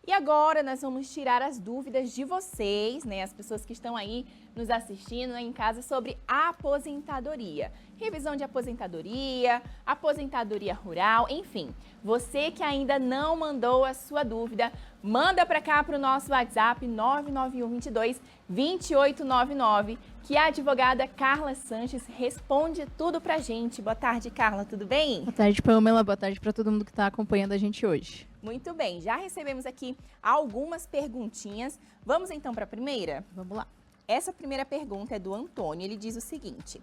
E agora nós vamos tirar as dúvidas de vocês, né, as pessoas que estão aí nos assistindo, né, em casa, sobre a aposentadoria. Revisão de aposentadoria, aposentadoria rural, enfim. Você que ainda não mandou a sua dúvida, manda para cá para o nosso WhatsApp 99122-2899, que a advogada Carla Sanches responde tudo pra gente. Boa tarde, Carla, tudo bem? Boa tarde, Pamela. Boa tarde para todo mundo que está acompanhando a gente hoje. Muito bem, já recebemos aqui algumas perguntinhas. Vamos então para a primeira? Vamos lá. Essa primeira pergunta é do Antônio. Ele diz o seguinte: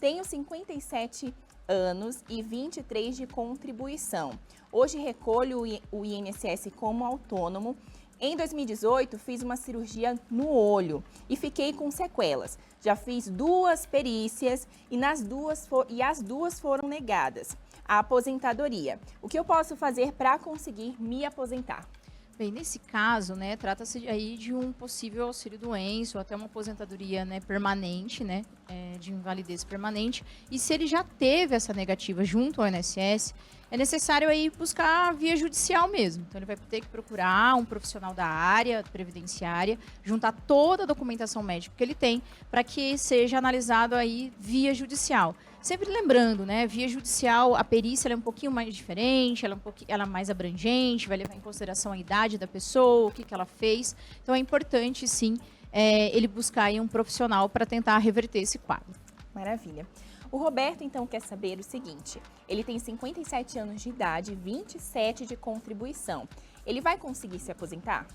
tenho 57 anos e 23 de contribuição. Hoje recolho o INSS como autônomo. Em 2018, fiz uma cirurgia no olho e fiquei com sequelas. Já fiz 2 perícias e as duas foram negadas. A aposentadoria. O que eu posso fazer para conseguir me aposentar? Bem, nesse caso, né, trata-se aí de um possível auxílio-doença ou até uma aposentadoria, né, permanente, né, de invalidez permanente. E se ele já teve essa negativa junto ao INSS, é necessário aí buscar via judicial mesmo. Então, ele vai ter que procurar um profissional da área previdenciária, juntar toda a documentação médica que ele tem para que seja analisado aí via judicial. Sempre lembrando, né, via judicial, a perícia ela é um pouquinho mais diferente, ela é mais abrangente, vai levar em consideração a idade da pessoa, o que ela fez. Então, é importante, sim, ele buscar aí um profissional para tentar reverter esse quadro. Maravilha. O Roberto, então, quer saber o seguinte: ele tem 57 anos de idade, 27 de contribuição. Ele vai conseguir se aposentar?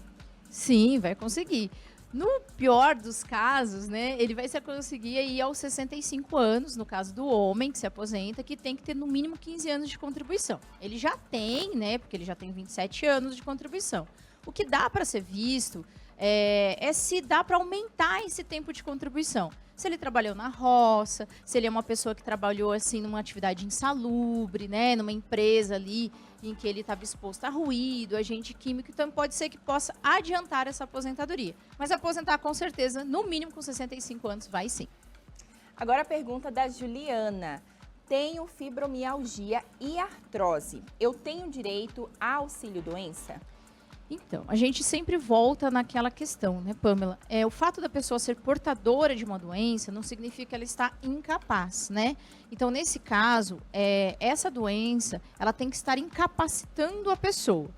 Sim, vai conseguir. No pior dos casos, né, ele vai conseguir ir aos 65 anos, no caso do homem que se aposenta, que tem que ter no mínimo 15 anos de contribuição. Ele já tem, né, porque ele já tem 27 anos de contribuição. O que dá para ser visto é se dá para aumentar esse tempo de contribuição. Se ele trabalhou na roça, se ele é uma pessoa que trabalhou assim numa atividade insalubre, né, numa empresa ali em que ele estava exposto a ruído, agente químico, então pode ser que possa adiantar essa aposentadoria. Mas aposentar com certeza, no mínimo com 65 anos, vai sim. Agora a pergunta da Juliana. Tenho fibromialgia e artrose. Eu tenho direito a auxílio-doença? Então, a gente sempre volta naquela questão, né, Pamela? O fato da pessoa ser portadora de uma doença não significa que ela está incapaz, né? Então, nesse caso, essa doença, ela tem que estar incapacitando a pessoa.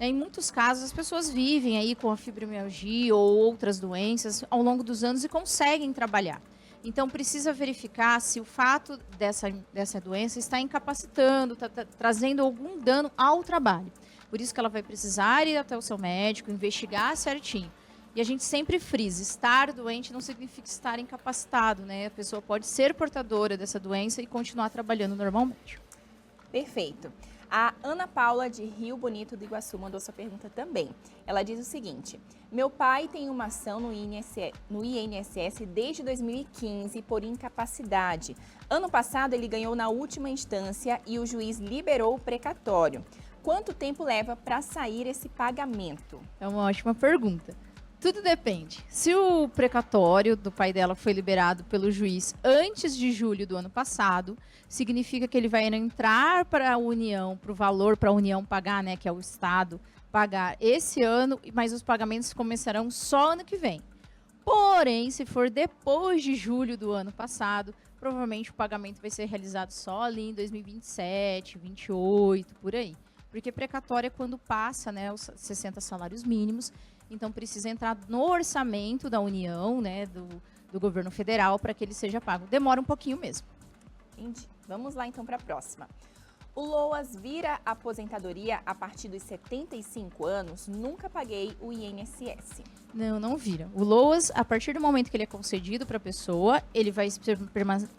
Em muitos casos, as pessoas vivem aí com a fibromialgia ou outras doenças ao longo dos anos e conseguem trabalhar. Então, precisa verificar se o fato dessa doença está incapacitando, está trazendo algum dano ao trabalho. Por isso que ela vai precisar ir até o seu médico, investigar certinho. E a gente sempre frisa, estar doente não significa estar incapacitado, né? A pessoa pode ser portadora dessa doença e continuar trabalhando normalmente. Perfeito. A Ana Paula, de Rio Bonito do Iguaçu, mandou sua pergunta também. Ela diz o seguinte: meu pai tem uma ação no INSS desde 2015 por incapacidade. Ano passado ele ganhou na última instância e o juiz liberou o precatório. Quanto tempo leva para sair esse pagamento? É uma ótima pergunta. Tudo depende. Se o precatório do pai dela foi liberado pelo juiz antes de julho do ano passado, significa que ele vai entrar para a União, para o valor para a União pagar, né, que é o Estado, pagar esse ano, mas os pagamentos começarão só ano que vem. Porém, se for depois de julho do ano passado, provavelmente o pagamento vai ser realizado só ali em 2027, 2028, por aí. Porque precatório é quando passa, né, os 60 salários mínimos, então precisa entrar no orçamento da União, né, do governo federal, para que ele seja pago. Demora um pouquinho mesmo. Entendi. Vamos lá então para a próxima. O LOAS vira aposentadoria a partir dos 75 anos? Nunca paguei o INSS. Não, não vira. O LOAS, a partir do momento que ele é concedido para a pessoa, ele vai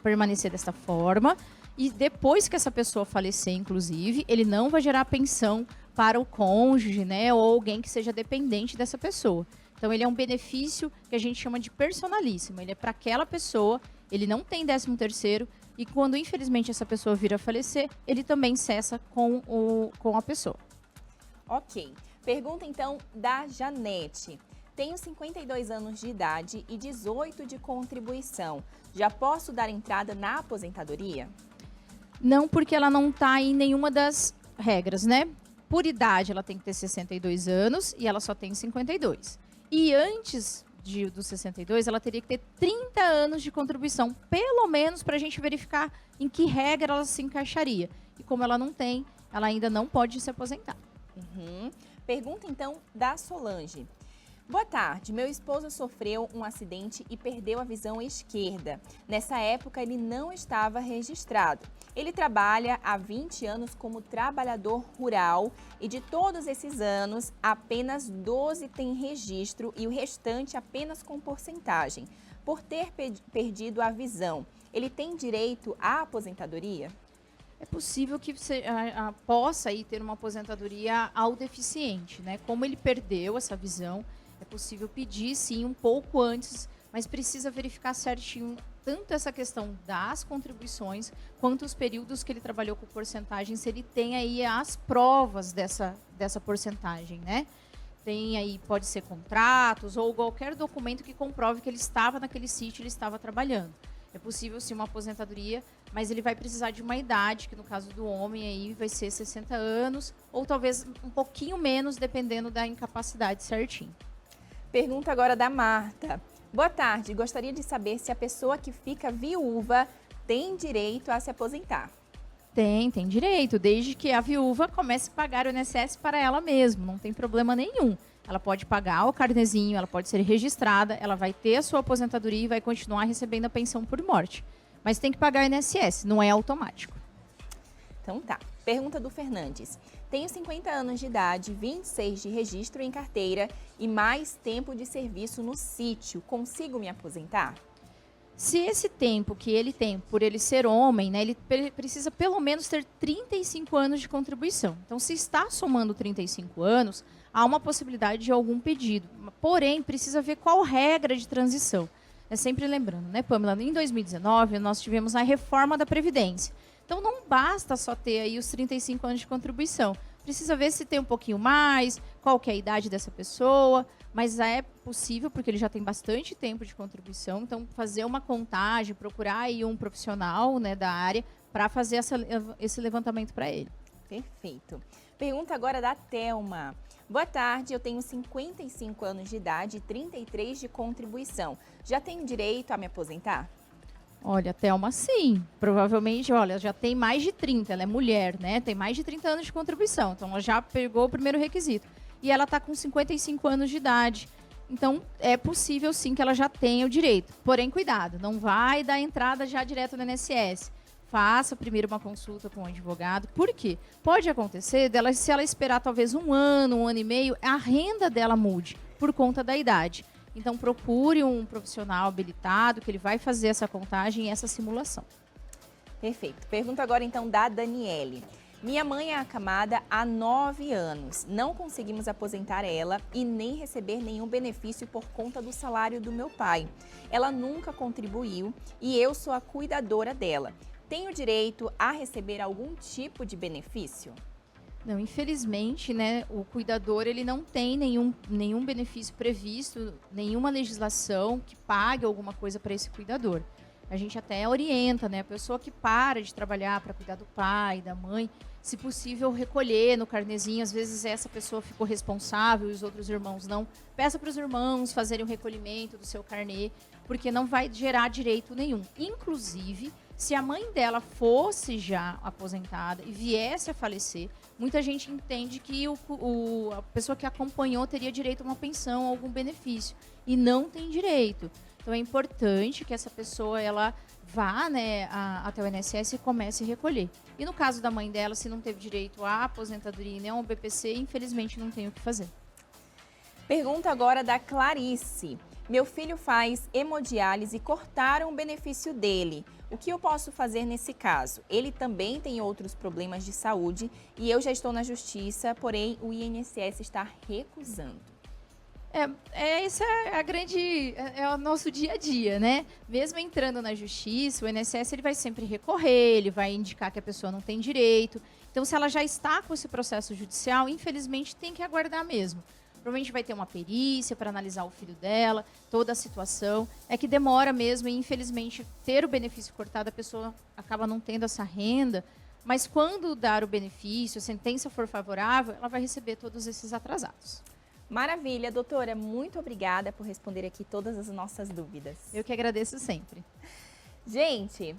permanecer dessa forma. E depois que essa pessoa falecer, inclusive, ele não vai gerar pensão para o cônjuge, né, ou alguém que seja dependente dessa pessoa. Então, ele é um benefício que a gente chama de personalíssimo. Ele é para aquela pessoa, ele não tem 13º, e quando, infelizmente, essa pessoa vir a falecer, ele também cessa com a pessoa. Ok. Pergunta, então, da Janete. Tenho 52 anos de idade e 18 de contribuição. Já posso dar entrada na aposentadoria? Não, porque ela não está em nenhuma das regras, né? por idade, ela tem que ter 62 anos e ela só tem 52. E antes dos 62, ela teria que ter 30 anos de contribuição, pelo menos para a gente verificar em que regra ela se encaixaria. E como ela não tem, ela ainda não pode se aposentar. Pergunta, então, da Solange. Boa tarde, meu esposo sofreu um acidente e perdeu a visão esquerda. Nessa época, ele não estava registrado. Ele trabalha há 20 anos como trabalhador rural e de todos esses anos, apenas 12 têm registro e o restante apenas com porcentagem. Por ter perdido a visão, ele tem direito à aposentadoria? É possível que você possa aí ter uma aposentadoria ao deficiente, né? Como ele perdeu essa visão, é possível pedir, sim, um pouco antes, mas precisa verificar certinho tanto essa questão das contribuições, quanto os períodos que ele trabalhou com porcentagem, se ele tem aí as provas dessa porcentagem, né? Tem aí, pode ser contratos ou qualquer documento que comprove que ele estava naquele sítio, ele estava trabalhando. É possível, sim, uma aposentadoria, mas ele vai precisar de uma idade, que no caso do homem aí vai ser 60 anos, ou talvez um pouquinho menos, dependendo da incapacidade certinho. Pergunta agora da Marta. Boa tarde, gostaria de saber se a pessoa que fica viúva tem direito a se aposentar. Tem direito, desde que a viúva comece a pagar o INSS para ela mesma, não tem problema nenhum. Ela pode pagar o carnezinho, ela pode ser registrada, ela vai ter a sua aposentadoria e vai continuar recebendo a pensão por morte. Mas tem que pagar o INSS, não é automático. Então tá. Pergunta do Fernandes. Tenho 50 anos de idade, 26 de registro em carteira e mais tempo de serviço no sítio. Consigo me aposentar? Se esse tempo que ele tem, por ele ser homem, né, ele precisa pelo menos ter 35 anos de contribuição. Então, se está somando 35 anos, há uma possibilidade de algum pedido. Porém, precisa ver qual regra de transição. É sempre lembrando, né, Pamela? Em 2019, nós tivemos a reforma da Previdência. Então, não basta só ter aí os 35 anos de contribuição. Precisa ver se tem um pouquinho mais, qual que é a idade dessa pessoa, mas é possível, porque ele já tem bastante tempo de contribuição. Então, fazer uma contagem, procurar aí um profissional, né, da área para fazer esse levantamento para ele. Perfeito. Pergunta agora da Thelma. Boa tarde, eu tenho 55 anos de idade e 33 de contribuição. Já tenho direito a me aposentar? Olha, Thelma, sim. Provavelmente, olha, já tem mais de 30, ela é mulher, né? Tem mais de 30 anos de contribuição, então ela já pegou o primeiro requisito. E ela está com 55 anos de idade. Então, é possível, sim, que ela já tenha o direito. Porém, cuidado, não vai dar entrada já direto no INSS. Faça primeiro uma consulta com o advogado. Por quê? Pode acontecer dela, se ela esperar talvez um ano e meio, a renda dela mude por conta da idade. Então, procure um profissional habilitado que ele vai fazer essa contagem e essa simulação. Perfeito. Pergunta agora, então, da Daniele. Minha mãe é acamada há 9 anos. Não conseguimos aposentar ela e nem receber nenhum benefício por conta do salário do meu pai. Ela nunca contribuiu e eu sou a cuidadora dela. Tenho direito a receber algum tipo de benefício? Não, infelizmente, né, o cuidador ele não tem nenhum benefício previsto, nenhuma legislação que pague alguma coisa para esse cuidador. A gente até orienta, né, a pessoa que para de trabalhar para cuidar do pai, da mãe, se possível recolher no carnezinho. Às vezes essa pessoa ficou responsável e os outros irmãos não. Peça para os irmãos fazerem o recolhimento do seu carnê, porque não vai gerar direito nenhum. Inclusive, se a mãe dela fosse já aposentada e viesse a falecer, muita gente entende que a pessoa que acompanhou teria direito a uma pensão, a algum benefício, e não tem direito. Então é importante que essa pessoa ela vá, né, até o INSS e comece a recolher. E no caso da mãe dela, se não teve direito à aposentadoria nem ao BPC, infelizmente não tem o que fazer. Pergunta agora da Clarice. Meu filho faz hemodiálise e cortaram o benefício dele. O que eu posso fazer nesse caso? Ele também tem outros problemas de saúde e eu já estou na justiça, porém o INSS está recusando. Essa é o nosso dia a dia, né? Mesmo entrando na justiça, o INSS ele vai sempre recorrer, ele vai indicar que a pessoa não tem direito. Então, se ela já está com esse processo judicial, infelizmente tem que aguardar mesmo. Provavelmente vai ter uma perícia para analisar o filho dela, toda a situação. É que demora mesmo e, infelizmente, ter o benefício cortado, a pessoa acaba não tendo essa renda, Mas quando dar o benefício, a sentença for favorável, ela vai receber todos esses atrasados. Maravilha, doutora. Muito obrigada por responder aqui todas as nossas dúvidas. Eu que agradeço sempre. Gente,